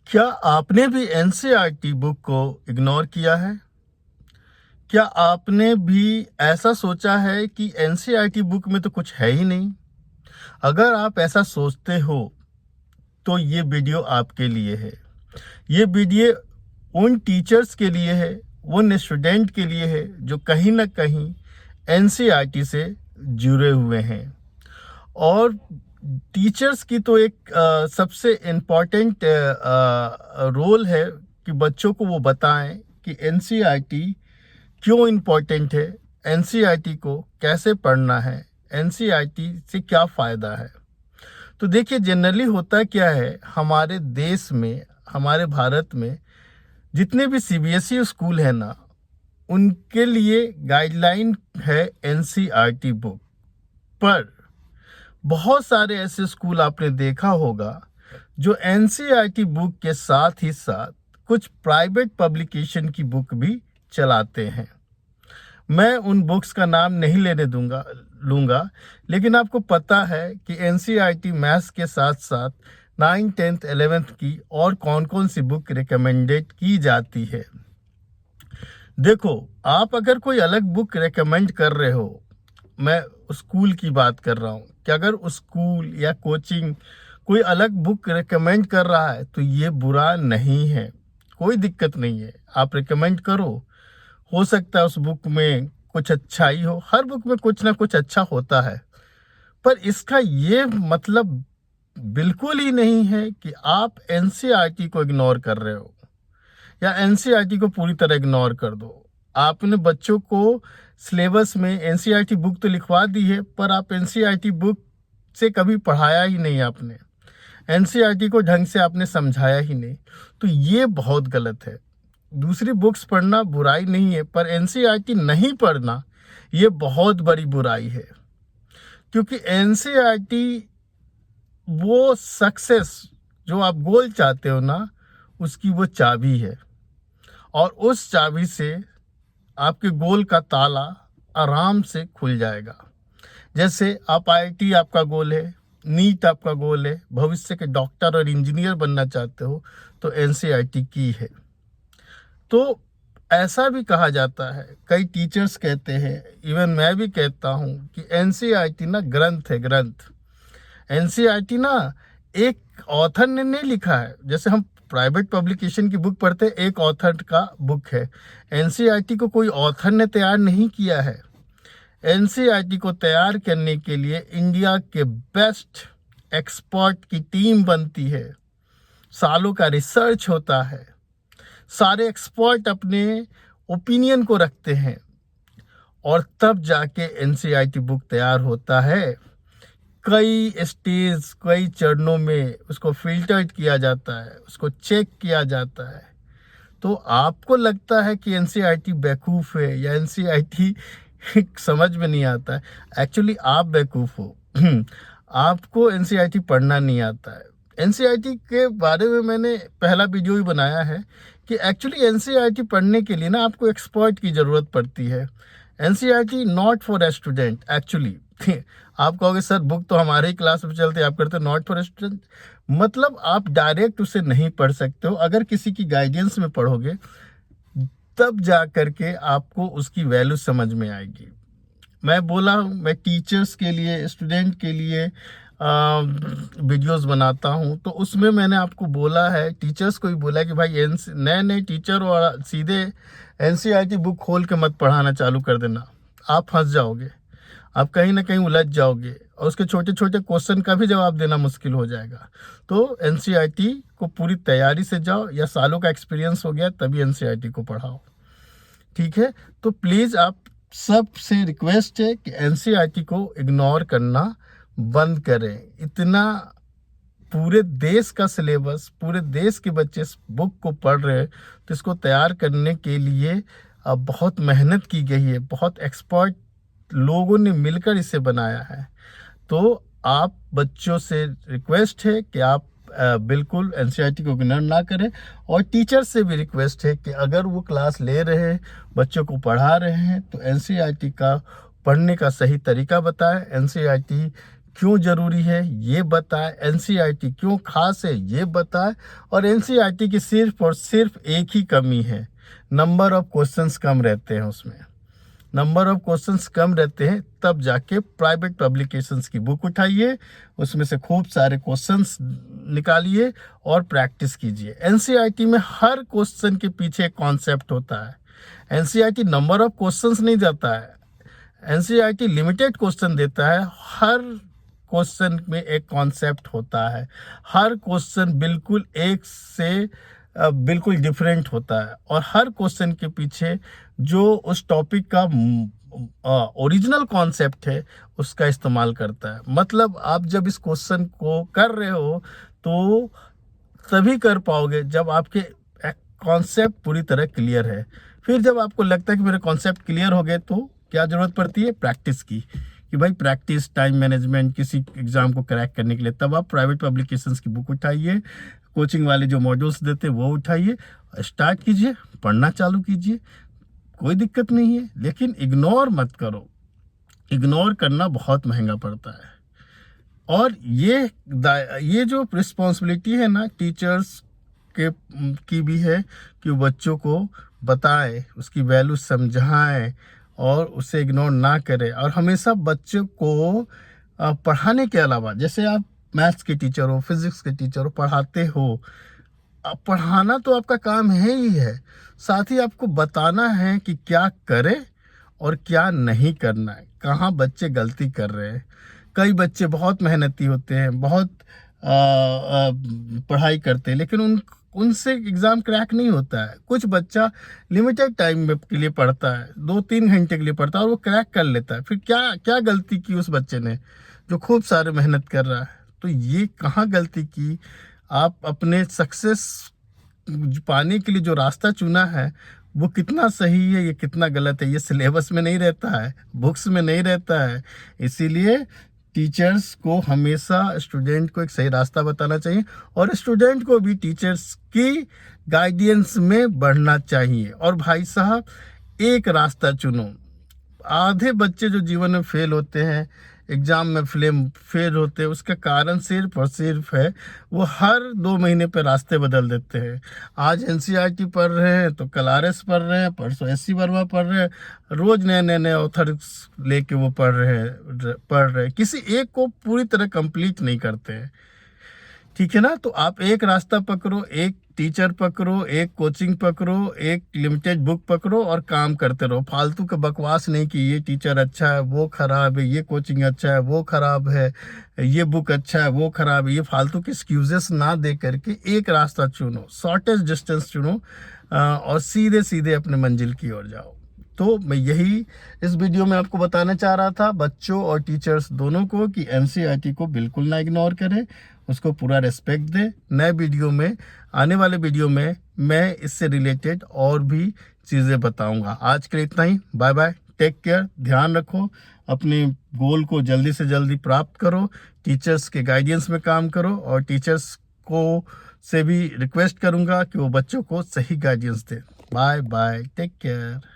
क्या आपने भी एनसीईआरटी बुक को इग्नोर किया है? क्या आपने भी ऐसा सोचा है कि एनसीईआरटी बुक में तो कुछ है ही नहीं? अगर आप ऐसा सोचते हो तो ये वीडियो आपके लिए है। ये वीडियो उन टीचर्स के लिए है, उन स्टूडेंट के लिए है जो कहीं ना कहीं एनसीईआरटी से जुड़े हुए हैं। और टीचर्स की तो एक सबसे इम्पॉर्टेंट रोल है कि बच्चों को वो बताएं कि एनसीईआरटी क्यों इम्पॉर्टेंट है, एनसीईआरटी को कैसे पढ़ना है, एनसीईआरटी से क्या फ़ायदा है। तो देखिए, जनरली होता क्या है हमारे देश में, हमारे भारत में जितने भी सीबीएसई स्कूल है ना, उनके लिए गाइडलाइन है एनसीईआरटी बुक। पर बहुत सारे ऐसे स्कूल आपने देखा होगा जो एनसीईआरटी बुक के साथ ही साथ कुछ प्राइवेट पब्लिकेशन की बुक भी चलाते हैं। मैं उन बुक्स का नाम नहीं लेने लूँगा, लेकिन आपको पता है कि एनसीईआरटी मैथ्स के साथ साथ 9th 10th 11th की और कौन कौन सी बुक रिकमेंडेड की जाती है। देखो, आप अगर कोई अलग बुक रिकमेंड कर रहे हो, मैं स्कूल की बात कर रहा हूँ, कि अगर स्कूल या कोचिंग कोई अलग बुक रिकमेंड कर रहा है तो ये बुरा नहीं है, कोई दिक्कत नहीं है। आप रिकमेंड करो, हो सकता है उस बुक में कुछ अच्छाई हो, हर बुक में कुछ ना कुछ अच्छा होता है। पर इसका ये मतलब बिल्कुल ही नहीं है कि आप एनसीईआरटी को इग्नोर कर रहे हो या एनसीईआरटी को पूरी तरह इग्नोर कर दो। आपने बच्चों को सिलेबस में एनसीईआरटी बुक तो लिखवा दी है, पर आप एनसीईआरटी बुक से कभी पढ़ाया ही नहीं, आपने एनसीईआरटी को ढंग से आपने समझाया ही नहीं। तो ये बहुत गलत है। दूसरी बुक्स पढ़ना बुराई नहीं है, पर एनसीईआरटी नहीं पढ़ना ये बहुत बड़ी बुराई है। क्योंकि एनसीईआरटी वो सक्सेस जो आप गोल चाहते हो ना, उसकी वो चाबी है। और उस चाबी से आपके गोल का ताला आराम से खुल जाएगा। जैसे आप आईआईटी आपका गोल है, नीट आपका गोल है, भविष्य के डॉक्टर और इंजीनियर बनना चाहते हो, तो एनसीईआरटी की है। तो ऐसा भी कहा जाता है, कई टीचर्स कहते हैं, इवन मैं भी कहता हूँ कि एनसीईआरटी ना ग्रंथ है, ग्रंथ। एनसीईआरटी ना एक ऑथर ने नहीं लिखा है। जैसे हम प्राइवेट पब्लिकेशन की बुक पढ़ते हैं, एक ऑथर का बुक है। एनसीईआरटी को कोई ऑथर ने तैयार नहीं किया है। एनसीईआरटी को तैयार करने के लिए इंडिया के बेस्ट एक्सपर्ट की टीम बनती है, सालों का रिसर्च होता है, सारे एक्सपर्ट अपने ओपिनियन को रखते हैं और तब जाके एनसीईआरटी बुक तैयार होता है। कई स्टेज, कई चरणों में उसको फिल्टर्ड किया जाता है, उसको चेक किया जाता है। तो आपको लगता है कि एनसीईआरटी बेवकूफ़ है या एनसीईआरटी समझ में नहीं आता है, एक्चुअली आप बेवकूफ़ हो। आपको एनसीईआरटी पढ़ना नहीं आता है। एनसीईआरटी के बारे में मैंने पहला वीडियो ही बनाया है कि एक्चुअली एनसीईआरटी पढ़ने के लिए ना आपको एक्सपर्ट की ज़रूरत पड़ती है। NCERT not for a student actually. आप कहोगे सर बुक तो हमारे ही क्लास में चलते, आप करते नॉट फॉर ए स्टूडेंट, मतलब आप डायरेक्ट उसे नहीं पढ़ सकते हो। अगर किसी की गाइडेंस में पढ़ोगे तब जा करके आपको उसकी वैल्यू समझ में आएगी। मैं बोला हूँ, मैं टीचर्स के लिए, स्टूडेंट के लिए वीडियोस बनाता हूँ, तो उसमें मैंने आपको बोला है, टीचर्स को ही बोला है कि भाई नए नए टीचर और सीधे एनसीईआरटी बुक खोल के मत पढ़ाना चालू कर देना। आप फंस जाओगे, आप कहीं ना कहीं उलझ जाओगे और उसके छोटे छोटे क्वेश्चन का भी जवाब देना मुश्किल हो जाएगा। तो एनसीईआरटी को पूरी तैयारी से जाओ, या सालों का एक्सपीरियंस हो गया तभी एनसीईआरटी को पढ़ाओ, ठीक है। तो प्लीज़ आप सबसे रिक्वेस्ट है कि एनसीईआरटी को इग्नोर करना बंद करें। इतना पूरे देश का सिलेबस, पूरे देश के बच्चे इस बुक को पढ़ रहे हैं, तो इसको तैयार करने के लिए अब बहुत मेहनत की गई है, बहुत एक्सपर्ट लोगों ने मिलकर इसे बनाया है। तो आप बच्चों से रिक्वेस्ट है कि आप बिल्कुल एनसीईआरटी को इग्नोर ना करें। और टीचर से भी रिक्वेस्ट है कि अगर वो क्लास ले रहे हैं, बच्चों को पढ़ा रहे हैं, तो एनसीईआरटी का पढ़ने का सही तरीका बताएं। एनसीईआरटी क्यों ज़रूरी है ये बताए, एनसीईआरटी क्यों खास है ये बताए, और एनसीईआरटी की सिर्फ और सिर्फ एक ही कमी है, नंबर ऑफ क्वेश्चंस कम रहते हैं उसमें। नंबर ऑफ क्वेश्चंस कम रहते हैं, तब जाके प्राइवेट पब्लिकेशंस की बुक उठाइए, उसमें से खूब सारे क्वेश्चंस निकालिए और प्रैक्टिस कीजिए। एनसीईआरटी में हर क्वेश्चन के पीछे एक कॉन्सेप्ट होता है। एनसीईआरटी नंबर ऑफ क्वेश्चंस नहीं देता है, एनसीईआरटी लिमिटेड क्वेश्चन देता है। हर क्वेश्चन में एक कॉन्सेप्ट होता है, हर क्वेश्चन बिल्कुल एक से बिल्कुल डिफरेंट होता है, और हर क्वेश्चन के पीछे जो उस टॉपिक का ओरिजिनल कॉन्सेप्ट है उसका इस्तेमाल करता है। मतलब आप जब इस क्वेश्चन को कर रहे हो तो तभी कर पाओगे जब आपके कॉन्सेप्ट पूरी तरह क्लियर है। फिर जब आपको लगता है कि मेरे कॉन्सेप्ट क्लियर हो गए, तो क्या ज़रूरत पड़ती है? प्रैक्टिस की, कि भाई प्रैक्टिस, टाइम मैनेजमेंट, किसी एग्ज़ाम को क्रैक करने के लिए। तब आप प्राइवेट पब्लिकेशंस की बुक उठाइए, कोचिंग वाले जो मॉड्यूल्स देते हैं वो उठाइए, स्टार्ट कीजिए, पढ़ना चालू कीजिए, कोई दिक्कत नहीं है। लेकिन इग्नोर मत करो, इग्नोर करना बहुत महंगा पड़ता है। और ये जो रिस्पॉन्सिबिलिटी है ना टीचर्स के की भी है कि वो बच्चों को बताए, उसकी वैल्यू समझाएं और उसे इग्नोर ना करें। और हमेशा बच्चों को पढ़ाने के अलावा, जैसे आप मैथ्स के टीचर हो, फिजिक्स के टीचर हो, पढ़ाते हो, अब पढ़ाना तो आपका काम है ही है, साथ ही आपको बताना है कि क्या करें और क्या नहीं करना है, कहाँ बच्चे गलती कर रहे हैं। कई बच्चे बहुत मेहनती होते हैं, बहुत पढ़ाई करते हैं, लेकिन उनसे एग्ज़ाम क्रैक नहीं होता है। कुछ बच्चा लिमिटेड टाइम के लिए पढ़ता है, 2-3 घंटे के लिए पढ़ता है और वो क्रैक कर लेता है। फिर क्या क्या गलती की उस बच्चे ने जो खूब सारे मेहनत कर रहा है? तो ये कहाँ गलती की? आप अपने सक्सेस पाने के लिए जो रास्ता चुना है वो कितना सही है, ये कितना गलत है, ये सिलेबस में नहीं रहता है, बुक्स में नहीं रहता है। इसीलिए टीचर्स को हमेशा स्टूडेंट को एक सही रास्ता बताना चाहिए, और स्टूडेंट को भी टीचर्स की गाइडेंस में बढ़ना चाहिए। और भाई साहब, एक रास्ता चुनो। आधे बच्चे जो जीवन में फेल होते हैं, एग्ज़ाम में फेल होते हैं, उसका कारण सिर्फ और सिर्फ है वो हर 2 महीने पे रास्ते बदल देते हैं। आज एनसीईआरटी पढ़ रहे हैं तो कल आरएस पढ़ रहे हैं, परसों एससी वर्मा पढ़ रहे हैं, रोज़ नए नए नए ऑथर्स लेके वो पढ़ रहे हैं, किसी एक को पूरी तरह कंप्लीट नहीं करते हैं। ठीक है ना? तो आप एक रास्ता पकड़ो, एक टीचर पकड़ो, एक कोचिंग पकड़ो, एक लिमिटेड बुक पकड़ो और काम करते रहो। फालतू का बकवास नहीं कि ये टीचर अच्छा है, वो खराब है, ये कोचिंग अच्छा है, वो खराब है, ये बुक अच्छा है, वो खराब है। ये फालतू के एक्सक्यूजेस ना दे करके एक रास्ता चुनो, शॉर्टेस्ट डिस्टेंस चुनो, और सीधे सीधे अपने मंजिल की ओर जाओ। तो मैं यही इस वीडियो में आपको बताना चाह रहा था, बच्चों और टीचर्स दोनों को, कि एनसीईआरटी को बिल्कुल ना इग्नोर करें, उसको पूरा रिस्पेक्ट दें। नए वीडियो में, आने वाले वीडियो में मैं इससे रिलेटेड और भी चीज़ें बताऊंगा। आज के लिए इतना ही। बाय बाय, टेक केयर, ध्यान रखो, अपने गोल को जल्दी से जल्दी प्राप्त करो, टीचर्स के गाइडेंस में काम करो, और टीचर्स को से भी रिक्वेस्ट करूंगा कि वो बच्चों को सही गाइडेंस दें। Bye bye, take care.